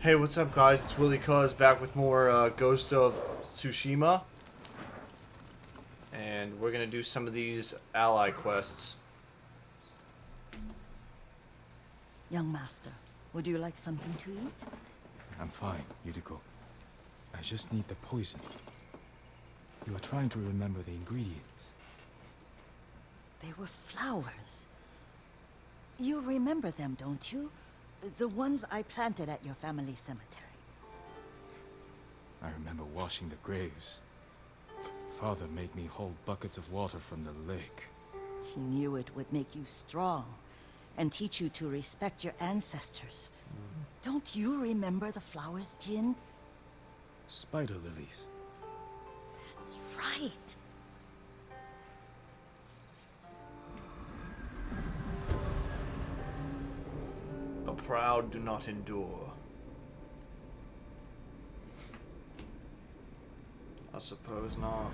Hey, what's up, guys? It's Willie Cuz back with more Ghost of Tsushima. And we're gonna do some of these ally quests. Young master, would you like something to eat? I'm fine, Yuriko. I just need the poison. You are trying to remember the ingredients. They were flowers. You remember them, don't you? The ones I planted at your family cemetery. I remember washing the graves. Father made me hold buckets of water from the lake. He knew it would make you strong and teach you to respect your ancestors. Don't you remember the flowers, Jin? Spider lilies. That's right. The proud do not endure. I suppose not.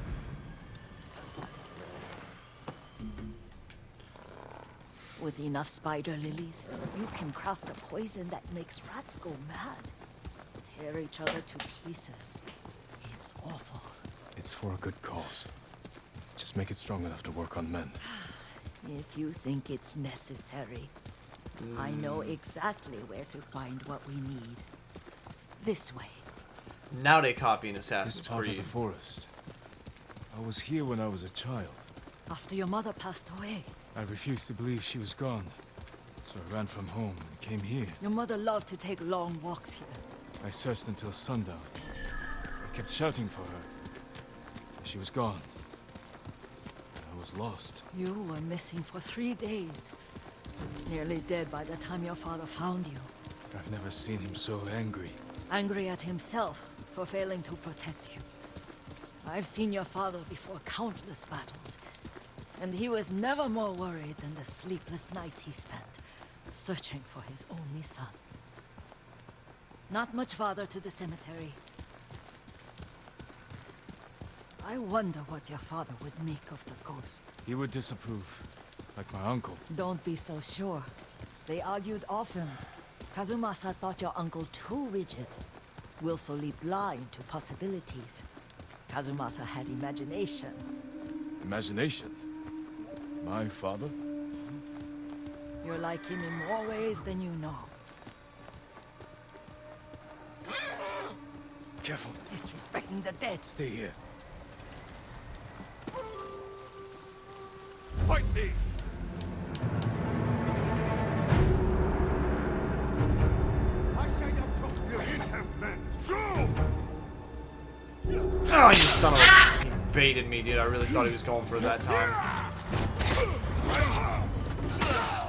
With enough spider lilies, you can craft a poison that makes rats go mad. Tear each other to pieces. It's awful. It's for a good cause. Just make it strong enough to work on men. If you think it's necessary, I know exactly where to find what we need. This way. Now they copy an This Assassin's part of Creed. the forest. I was here when I was a child. After your mother passed away, I refused to believe she was gone. So I ran from home and came here. your mother loved to take long walks here. I searched until sundown. I kept shouting for her. She was gone. I was lost. You were missing for 3 days. Nearly dead by the time your father found you. I've never seen him so angry. Angry at himself for failing to protect you. I've seen your father before countless battles, and he was never more worried than the sleepless nights he spent searching for his only son. Not much farther to the cemetery. I wonder what your father would make of the ghost. He would disapprove, like my uncle. Don't be so sure. They argued often. Kazumasa thought your uncle too rigid, willfully blind to possibilities. Kazumasa had imagination. Imagination? My father? You're like him in more ways than you know. Careful. Disrespecting the dead. Stay here. Fight me! I say not to you have men. Show! Oh, you son of a... He baited me, dude. I really thought he was going for it that time.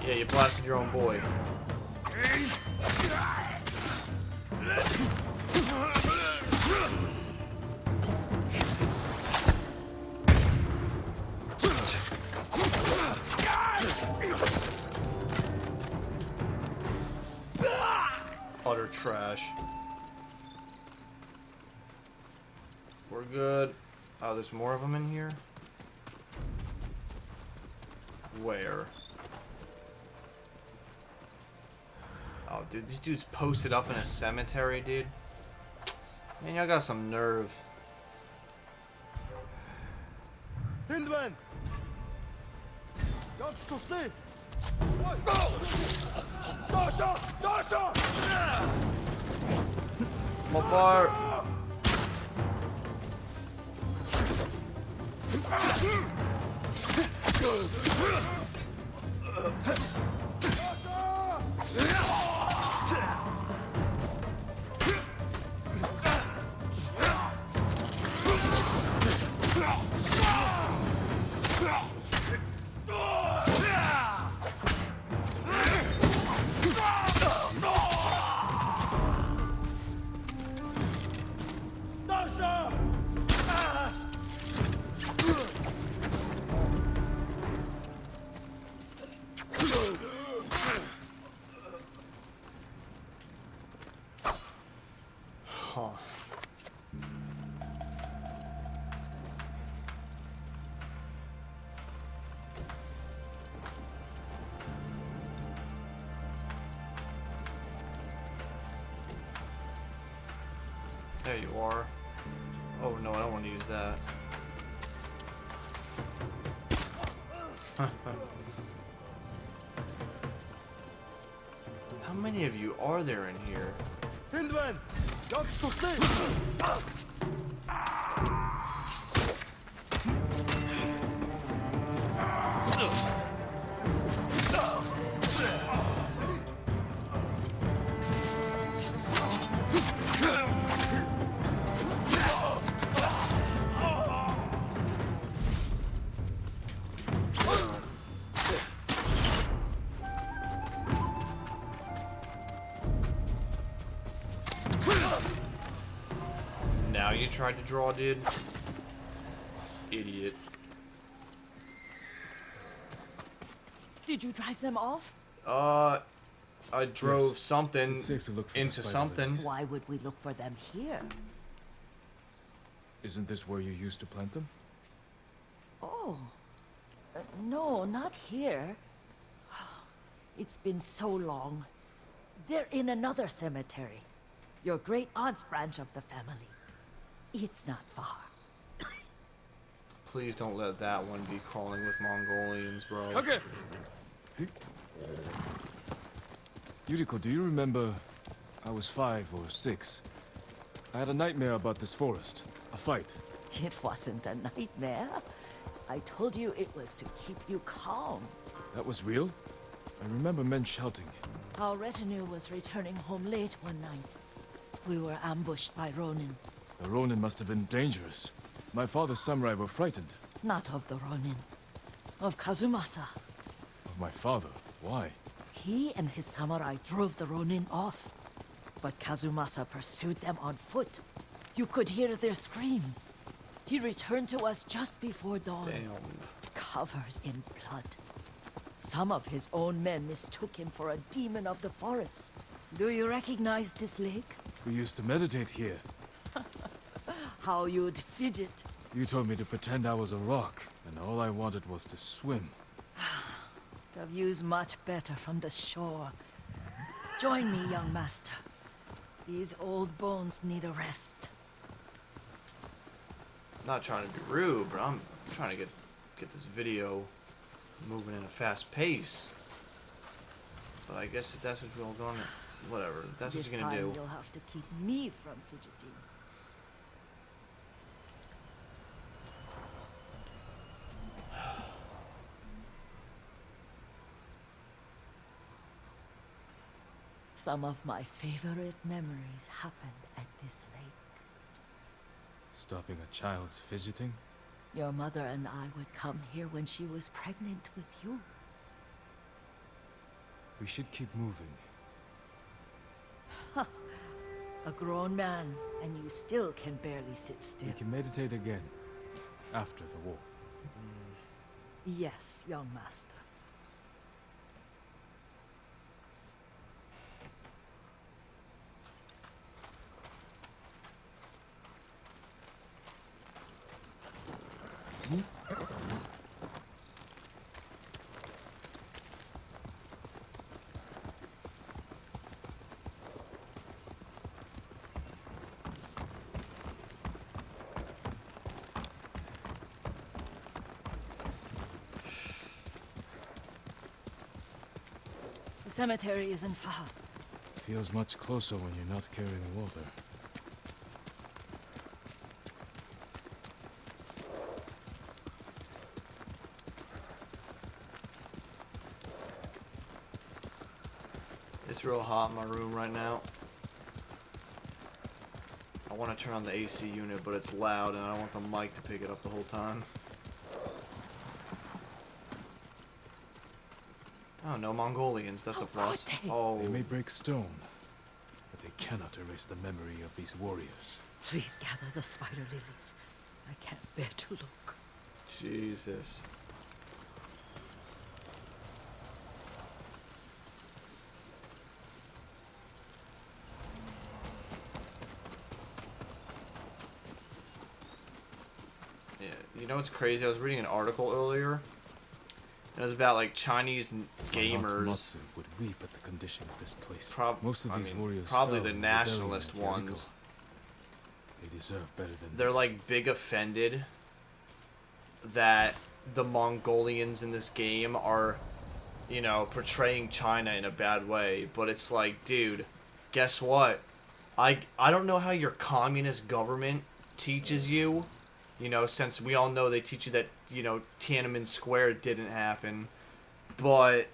Yeah, you blasted your own boy. Utter trash. We're good. Oh, there's more of them in here? Where? Oh, dude, these dudes posted up in a cemetery, dude. Man, y'all got some nerve. Hindman! Gods to stay! Dasha! Dasha! My bar. There you are. Oh no, I don't want to use that. How many of you are there in here? Hindman! Jak stay! Now you tried to draw, dude. Idiot. Did you drive them off? I drove Yes. something It's safe to look for the into spider something. lilies. Why would we look for them here? Isn't this where you used to plant them? Oh. No, not here. It's been so long. They're in another cemetery. Your great aunt's branch of the family. It's not far. Please don't let that one be crawling with Mongolians, bro. Okay. Yuriko, do you remember? I was 5 or 6. I had a nightmare about this forest. A fight. It wasn't a nightmare. I told you it was to keep you calm. That was real? I remember men shouting. Our retinue was returning home late one night. We were ambushed by Ronin. The Ronin must have been dangerous. My father's samurai were frightened. Not of the Ronin. Of Kazumasa. Of my father. Why? He and his samurai drove the Ronin off. But Kazumasa pursued them on foot. You could hear their screams. He returned to us just before dawn. Damn. Covered in blood. Some of his own men mistook him for a demon of the forest. Do you recognize this lake? We used to meditate here. How you'd fidget. You told me to pretend I was a rock, and all I wanted was to swim. The view's much better from the shore. Join me, young master. These old bones need a rest. I'm not trying to be rude, but I'm trying to get this video moving in a fast pace. But I guess if that's what we're going to... Whatever. If that's what This you're going to time do. you'll have to keep me from fidgeting. Some of my favorite memories happened at this lake. Stopping a child's fidgeting? Your mother and I would come here when she was pregnant with you. We should keep moving. A grown man, and you still can barely sit still. We can meditate again. After the war. Yes, young master. The cemetery isn't far. Feels much closer when you're not carrying water. It's real hot in my room right now. I want to turn on the AC unit, but it's loud and I don't want the mic to pick it up the whole time. Oh, no Mongolians. That's a plus. could they? Oh, They may break stone, but they cannot erase the memory of these warriors. Please gather the spider lilies. I can't bear to look. Jesus. Yeah, you know what's crazy? I was reading an article earlier. It was about like Chinese Mount gamers. Matsu would weep at the condition of this place. Prob- Most of I these mean, warriors probably fell the in rebellion nationalist at Jericho. ones. They deserve better than they're this. like big offended that the Mongolians in this game are, you know, portraying China in a bad way. But it's like, dude, guess what? I don't know how your communist government teaches you, you know, since we all know they teach you that, you know, Tiananmen Square didn't happen. But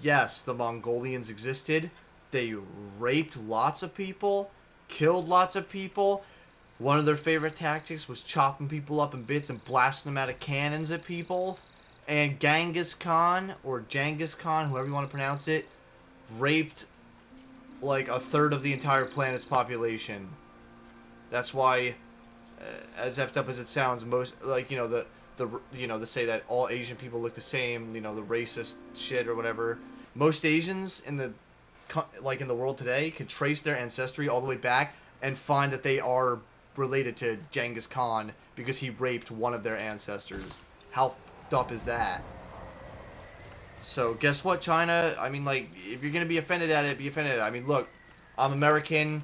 yes, the Mongolians existed. They raped lots of people, killed lots of people. One of their favorite tactics was chopping people up in bits and blasting them out of cannons at people. And Genghis Khan, or Genghis Khan, however you want to pronounce it, raped like a third of the entire planet's population. That's why, as effed up as it sounds, most, like, you know, the you know, they say that all Asian people look the same, you know, the racist shit or whatever. Most Asians in the, like, in the world today can trace their ancestry all the way back and find that they are related to Genghis Khan because he raped one of their ancestors. How f***ed up is that? So guess what, China? I mean, like, if you're gonna be offended at it, be offended at it. I mean, look, I'm American.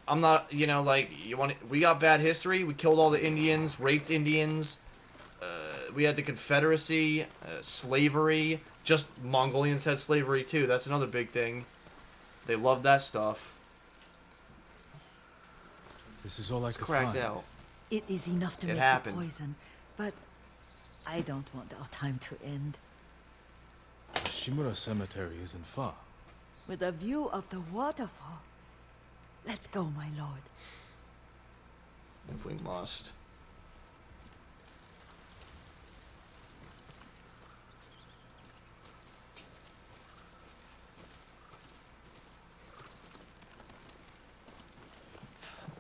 I'm not, you know, like, we got bad history. We killed all the Indians, raped Indians. We had the Confederacy, slavery. Just Mongolians had slavery too. That's another big thing. They love that stuff. This is all I It's could cracked find. out. It is enough to It make happened. the poison, but I don't want our time to end. The Shimura Cemetery isn't far. With a view of the waterfall. Let's go, my lord. If we must.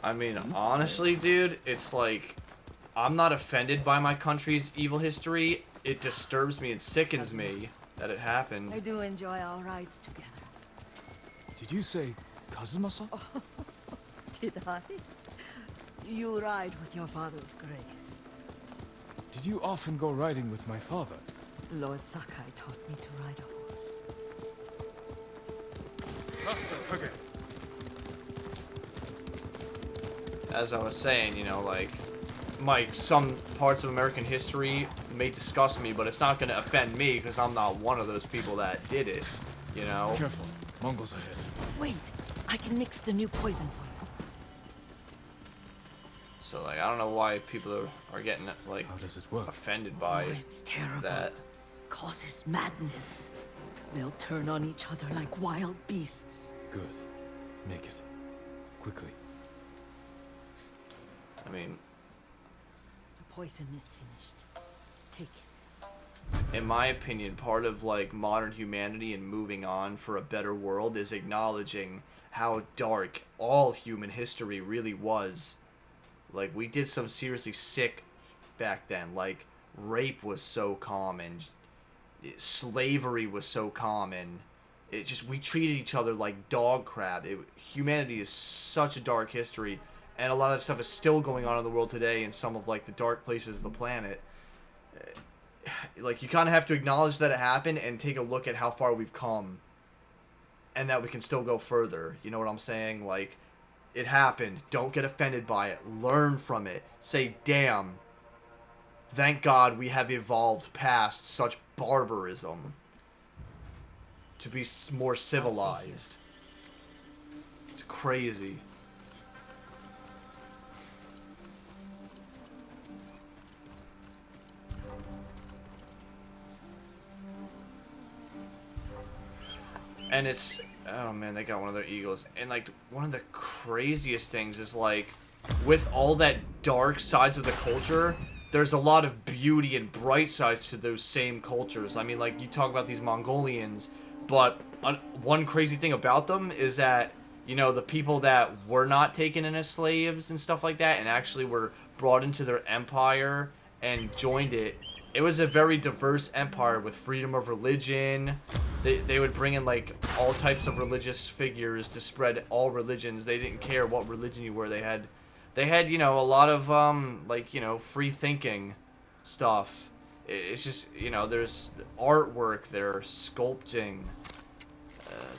I mean, honestly, dude, it's like, I'm not offended by my country's evil history. It disturbs me and sickens me that it happened. I do enjoy our rides together. Did you say Kazuma-san? Did I? You ride with your father's grace. Did you often go riding with my father? Lord Sakai taught me to ride a horse. Master, okay. As I was saying, you know, like, some parts of American history may disgust me, but it's not going to offend me because I'm not one of those people that did it, you know? Careful. Mongols ahead. Wait, I can mix the new poison for you. So, like, I don't know why people are getting, like, How does it work? offended by Oh, it's terrible. that. Causes madness. They'll turn on each other like wild beasts. Good. Make it. Quickly. I mean, The poison is finished. Take it. in my opinion, part of, like, modern humanity and moving on for a better world is acknowledging how dark all human history really was. Like, we did some seriously sick back then. Like, rape was so common. Slavery was so common. It just, we treated each other like dog crap. Humanity is such a dark history. And a lot of stuff is still going on in the world today in some of, like, the dark places of the planet. Like, you kind of have to acknowledge that it happened and take a look at how far we've come. And that we can still go further. You know what I'm saying? Like, it happened. Don't get offended by it. Learn from it. Say, damn. Thank God we have evolved past such barbarism. To be more civilized. It's crazy. And it's, oh man, they got one of their eagles. And, like, one of the craziest things is, like, with all that dark sides of the culture, there's a lot of beauty and bright sides to those same cultures. I mean, like, you talk about these Mongolians, but one crazy thing about them is that, you know, the people that were not taken in as slaves and stuff like that and actually were brought into their empire and joined it, it was a very diverse empire with freedom of religion. They would bring in, like, all types of religious figures to spread all religions. They didn't care what religion you were. They had, you know, a lot of, like, you know, free thinking stuff. It's just, you know, there's artwork, there's sculpting,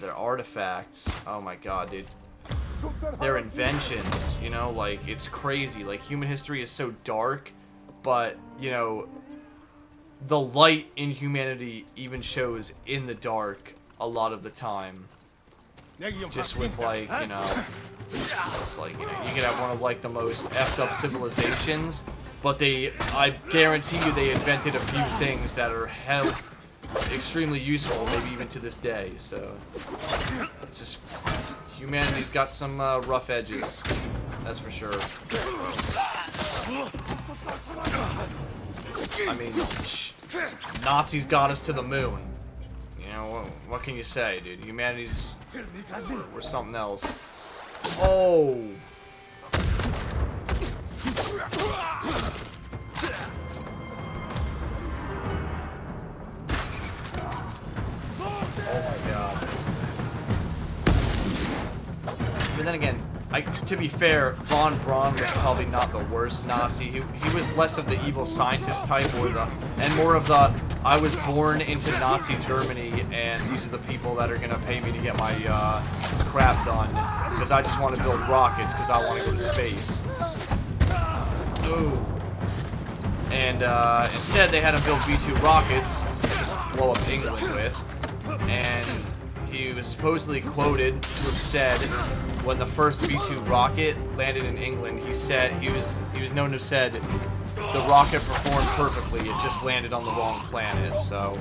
their artifacts. Oh my god, dude. their inventions, you know, like, it's crazy. Like, human history is so dark, but, you know, the light in humanity even shows in the dark a lot of the time. Just with, like, you know, it's like, you know, you could have one of, like, the most effed up civilizations, but I guarantee you they invented a few things that are extremely useful, maybe even to this day, so it's just, humanity's got some rough edges, that's for sure. I mean, Nazis got us to the moon. You know, what can you say, dude? Humanity's, we're something else. Oh! Oh my god. But then again, to be fair, von Braun was probably not the worst Nazi. He was less of the evil scientist type, and more of the, I was born into Nazi Germany, and these are the people that are gonna pay me to get my crap done, because I just want to build rockets, because I want to go to space. Ooh. And instead, they had him build V2 rockets to blow up England with, and he was supposedly quoted to have said, when the first V2 rocket landed in England, he said, he was known to have said, the rocket performed perfectly, it just landed on the wrong planet. So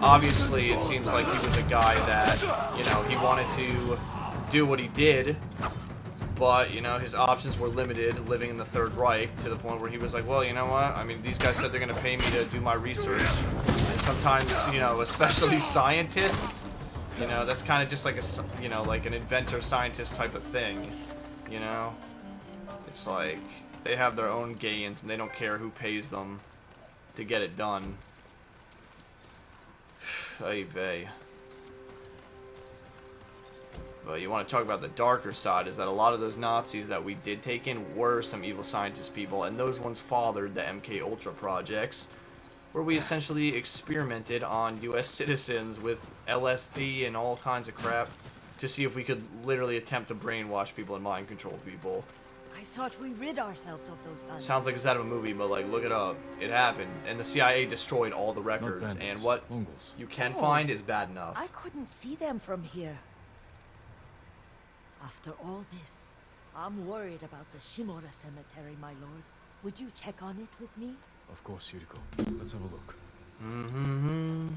obviously it seems like he was a guy that, you know, he wanted to do what he did, but, you know, his options were limited living in the Third Reich, to the point where he was like, well, you know what, I mean, these guys said they're gonna pay me to do my research, and sometimes, you know, especially scientists, you know, that's kind of just like a, you know, like an inventor scientist type of thing, you know? It's like, they have their own gains and they don't care who pays them to get it done. Ay vey. But you want to talk about the darker side, is that a lot of those Nazis that we did take in were some evil scientist people, and those ones fathered the MK Ultra projects, where we essentially experimented on US citizens with LSD and all kinds of crap to see if we could literally attempt to brainwash people and mind control people. I thought we rid ourselves of those bandits. Sounds like it's out of a movie, but like, look it up. It happened, and the CIA destroyed all the records, and what Mongols. you can find is bad enough. I couldn't see them from here. After all this, I'm worried about the Shimura cemetery, my lord. Would you check on it with me? Of course, Yuriko. Let's have a look. And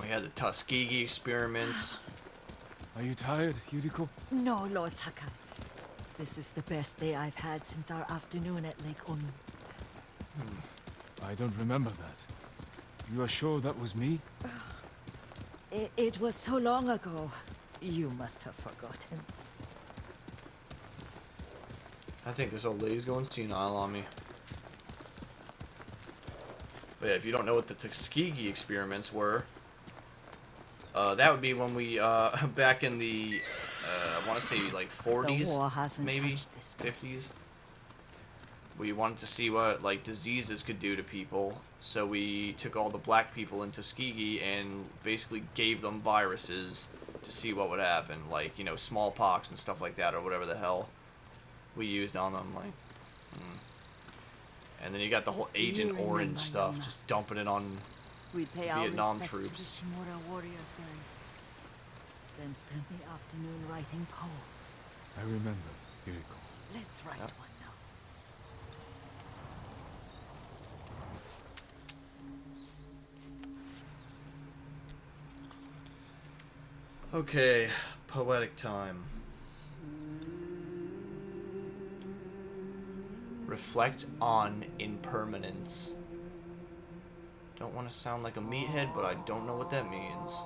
we had the Tuskegee experiments. Are you tired, Yuriko? No, Lord Sakai. This is the best day I've had since our afternoon at Lake Oni. I don't remember that. You are sure that was me? It was so long ago. You must have forgotten. I think this old lady's going senile on me. But yeah, if you don't know what the Tuskegee experiments were, that would be when we, back in the, I want to say like 40s, maybe 50s. We wanted to see what, like, diseases could do to people, so we took all the black people in Tuskegee and basically gave them viruses to see what would happen, like, you know, smallpox and stuff like that, or whatever the hell we used on them, like, And then you got the whole Agent Orange stuff, just dumping it on Vietnam troops. To the Shimura warriors buried. Then spent the afternoon writing poems. I remember, Yuriko. Let's write one now. Okay, poetic time. Reflect on impermanence. Don't want to sound like a meathead, but I don't know what that means.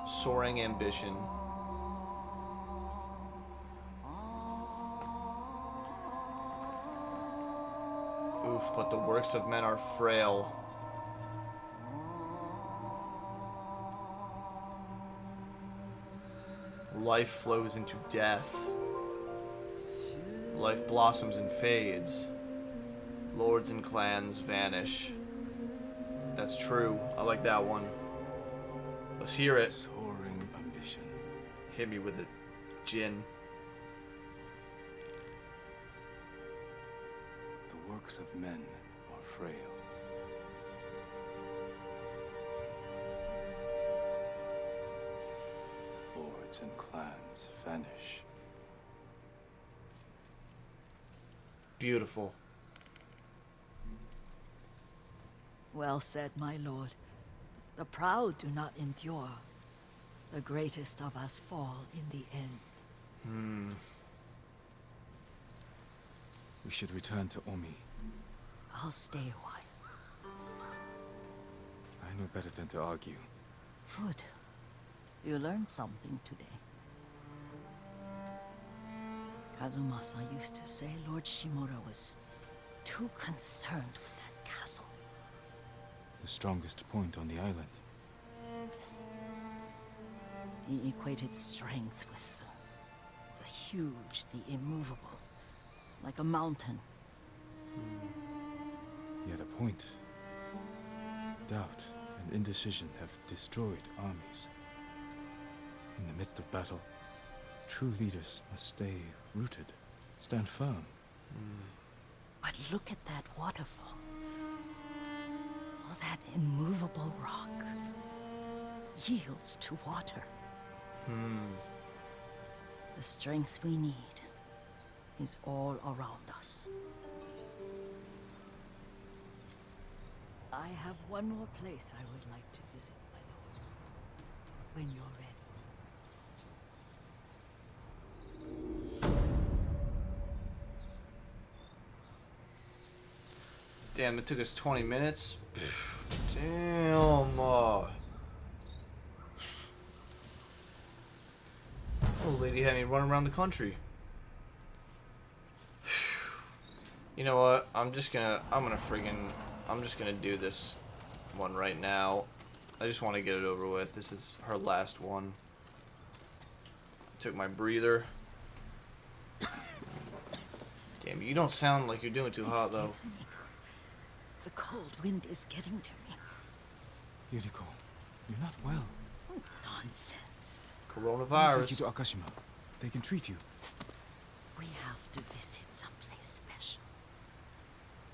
Soaring ambition. but the works of men are frail. Life flows into death. Life blossoms and fades. Lords and clans vanish. That's true. I like that one. Let's hear it. Soaring ambition. Hit me with it, Jin. The works of men are frail. Lords and clans vanish. Beautiful. Well said, my lord. The proud do not endure. The greatest of us fall in the end. We should return to Omi. I'll stay a while. I know better than to argue. Good. You learned something today. Kazumasa used to say Lord Shimura was too concerned with that castle. The strongest point on the island. He equated strength with the huge, the immovable, like a mountain. Yet a point. Doubt and indecision have destroyed armies. In the midst of battle, true leaders must stay rooted, stand firm. But look at that waterfall. All that immovable rock yields to water. The strength we need is all around us. I have one more place I would like to visit, my lord. When you're ready. Damn, it took us 20 minutes. Damn. Old lady had me running around the country. You know what? I'm just gonna do this one right now. I just want to get it over with. This is her last one. Took my breather. Damn, you don't sound like you're doing too hot though. Excuse me. The cold wind is getting to me. Yuriko, you're not well. Nonsense. I'll take you Coronavirus. to Akashima. They can treat you. We have to visit someplace special.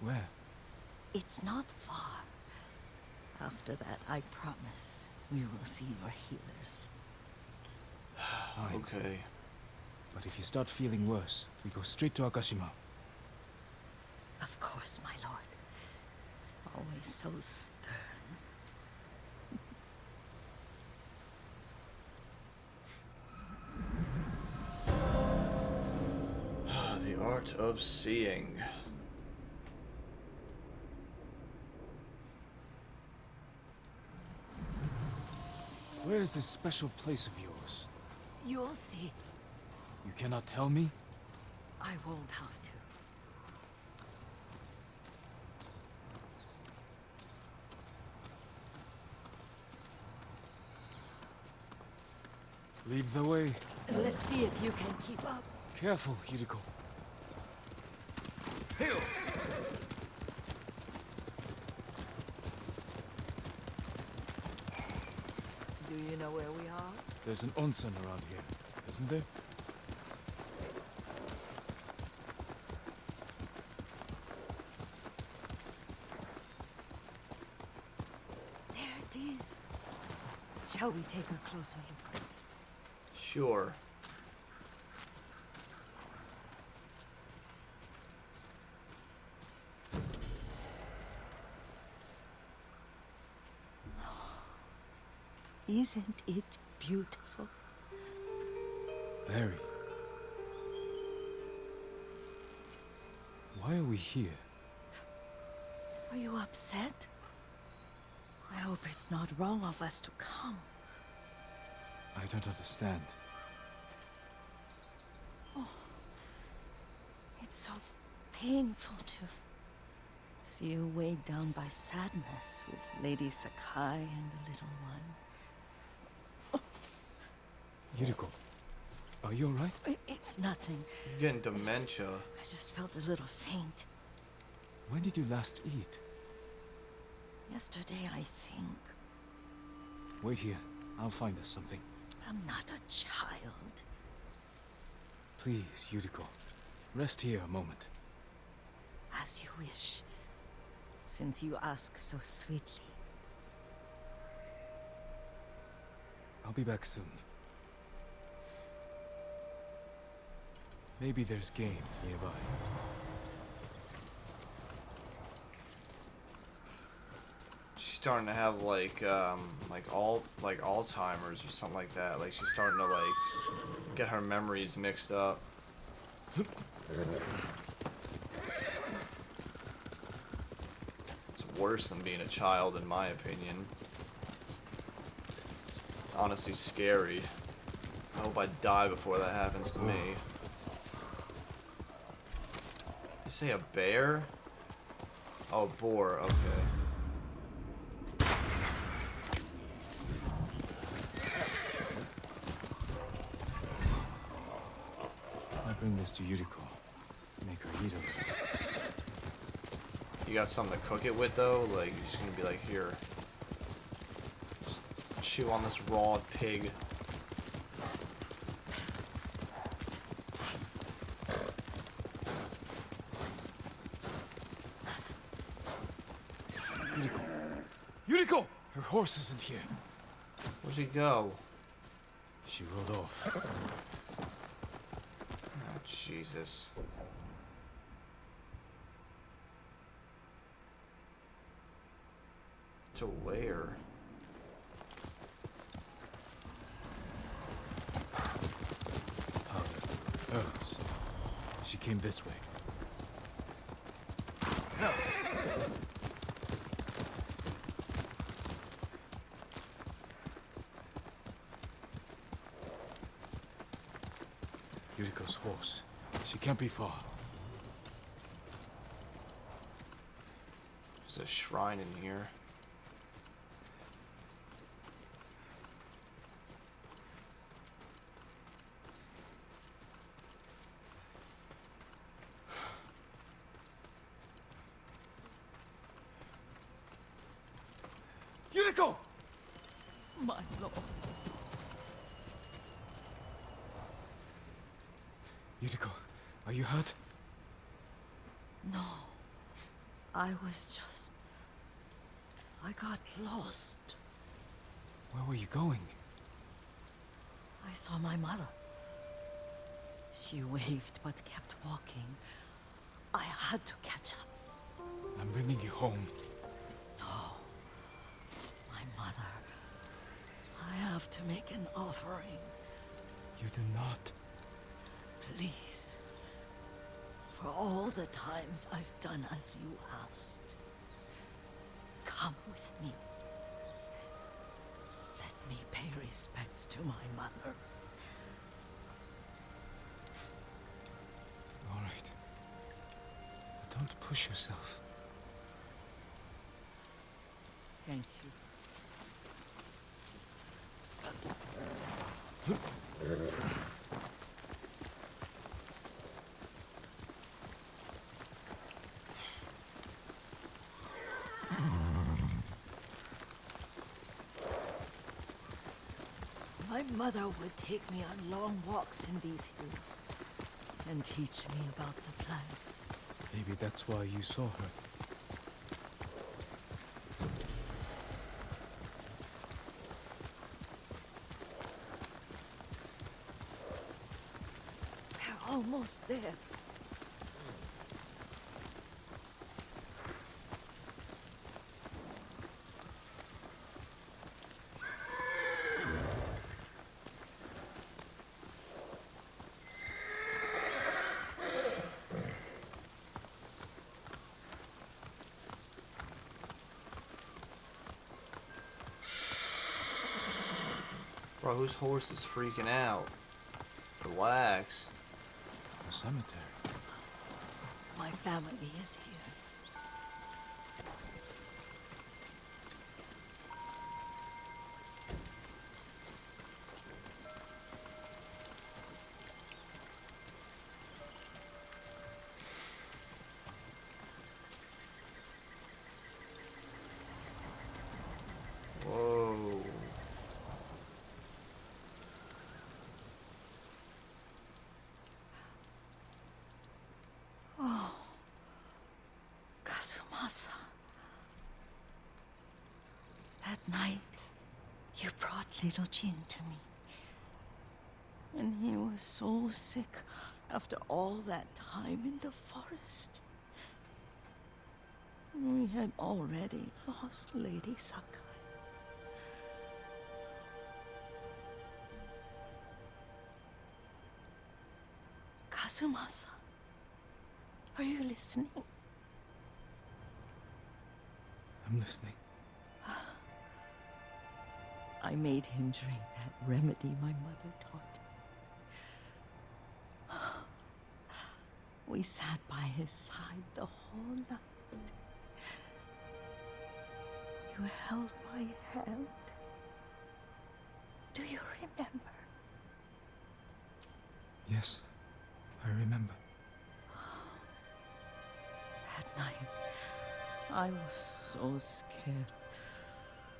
Where? It's not far. After that, I promise we will see your healers. Fine. Okay. But if you start feeling worse, we go straight to Akashima. Of course, my lord. Always so stern. The art of seeing. Where is this special place of yours? You'll see. You cannot tell me? I won't have to. Lead the way. Let's see if you can keep up. Careful, Yuriko. Hill! Do you know where we are? There's an onsen around here, isn't there? There it is. Shall we take a closer look? Sure. Isn't it beautiful? Very. Why are we here? Are you upset? I hope it's not wrong of us to come. I don't understand. It's so painful to See you weighed down by sadness with Lady Sakai and the little one. Yuriko, are you alright? It's nothing. You're getting dementia. I just felt a little faint. When did you last eat? Yesterday, I think. Wait here. I'll find us something. I'm not a child. Please, Yuriko. Rest here a moment. As you wish. Since you ask so sweetly. I'll be back soon. Maybe there's game nearby. She's starting to have like Alzheimer's or something like that. Like she's starting to like get her memories mixed up. It's worse than being a child, in my opinion. It's honestly scary. I hope I die before that happens to me. You say a bear? Oh, boar. Okay. I'll bring this to Yuriko. Make her eat a little. You got something to cook it with, though? Like, you're just gonna be like, here. Just chew on this raw pig. Yuriko! Yuriko! Her horse isn't here. Where'd she go? She rode off. Oh, Jesus. To where? Powder. Herbs. She came this way. Yuriko's horse. She can't be far. There's a shrine in here. Yuriko! My lord. Yuriko, are you hurt? No. I was just... I got lost. Where were you going? I saw my mother. She waved but kept walking. I had to catch up. I'm bringing you home. No. My mother. I have to make an offering. You do not. Please. For all the times I've done as you asked. Come with me. Let me pay respects to my mother. All right. But don't push yourself. Thank you. My mother would take me on long walks in these hills and teach me about the plants. Maybe that's why you saw her. We're almost there. Bro, whose horse is freaking out? Relax. A cemetery. My family is here. Kazumasa. That night, you brought little Jin to me. And he was so sick after all that time in the forest. We had already lost Lady Sakai. Kazumasa, are you listening? I'm listening. I made him drink that remedy my mother taught. We sat by his side the whole night. You held my hand. Do you remember? Yes, I remember. That night, I was so scared.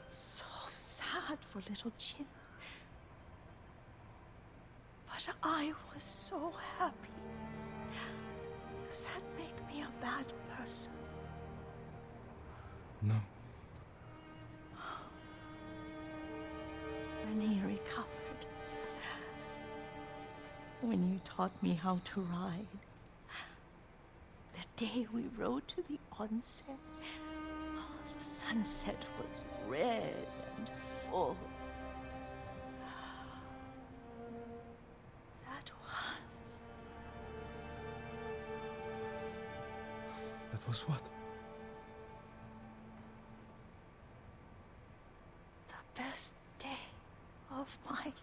So sad for little Jin. But I was so happy. Does that make me a bad person? No. When he recovered, when you taught me how to ride, the day we rode to the onsen, the sunset was red and full. That was what? The best day of my life.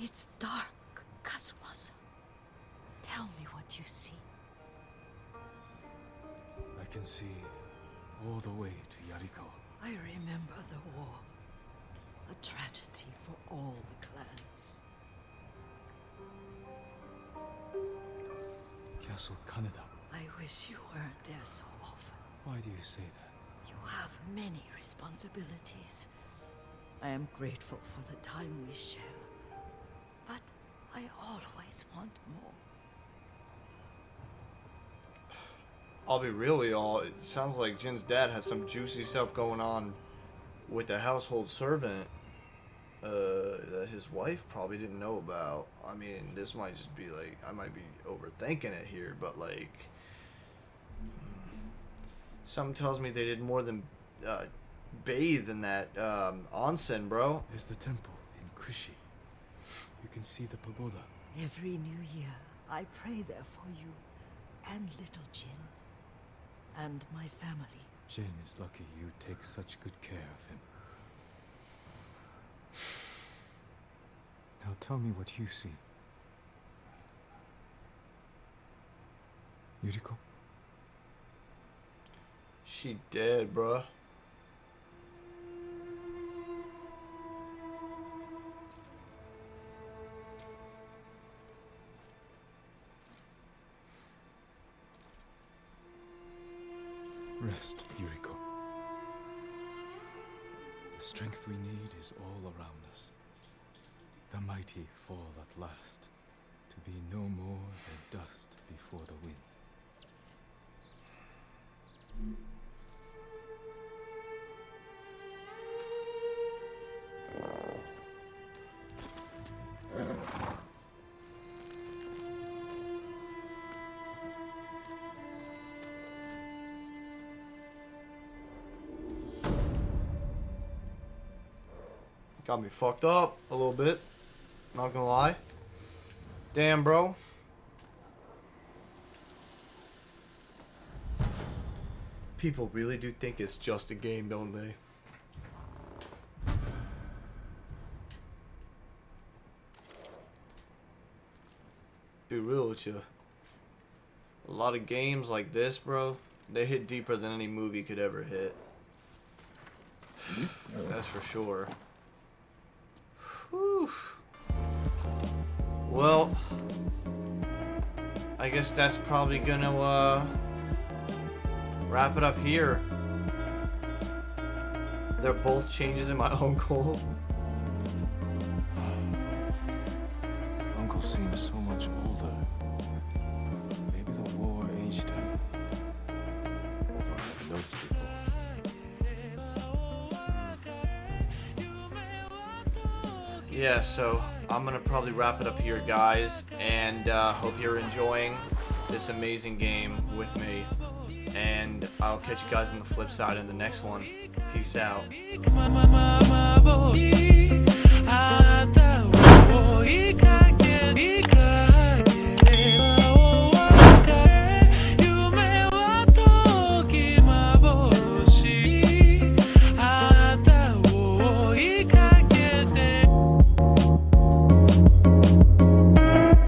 It's dark, Kazumasa. Tell me what you see. I can see all the way to Yarikawa. I remember the war. A tragedy for all the clans. Castle Kaneda. I wish you weren't there so often. Why do you say that? You have many responsibilities. I am grateful for the time we share. But I always want more. I'll be real with y'all. It sounds like Jin's dad has some juicy stuff going on with the household servant that his wife probably didn't know about. I mean, this might just be like, I might be overthinking it here, but like, something tells me they did more than bathe in that onsen, bro. There's the temple in Kushi. You can see the pagoda. Every new year, I pray there for you and little Jin and my family. Jin is lucky you take such good care of him. Now tell me what you see. Yuriko? She dead, bruh. Rest, Yuriko. The strength we need is all around us. The mighty fall at last, to be no more than dust before the wind. Got me fucked up a little bit. Not gonna lie. Damn, bro. People really do think it's just a game, don't they? Be real with you. A lot of games like this, bro, they hit deeper than any movie could ever hit. That's for sure. Whew. Well, I guess that's probably gonna wrap it up here. They're both changes in my uncle. Uncle uncle seems so much older. Maybe the war aged him. Or I never noticed before. Yeah, so I'm gonna probably wrap it up here, guys, and hope you're enjoying this amazing game with me. And I'll catch you guys on the flip side in the next one. Peace out.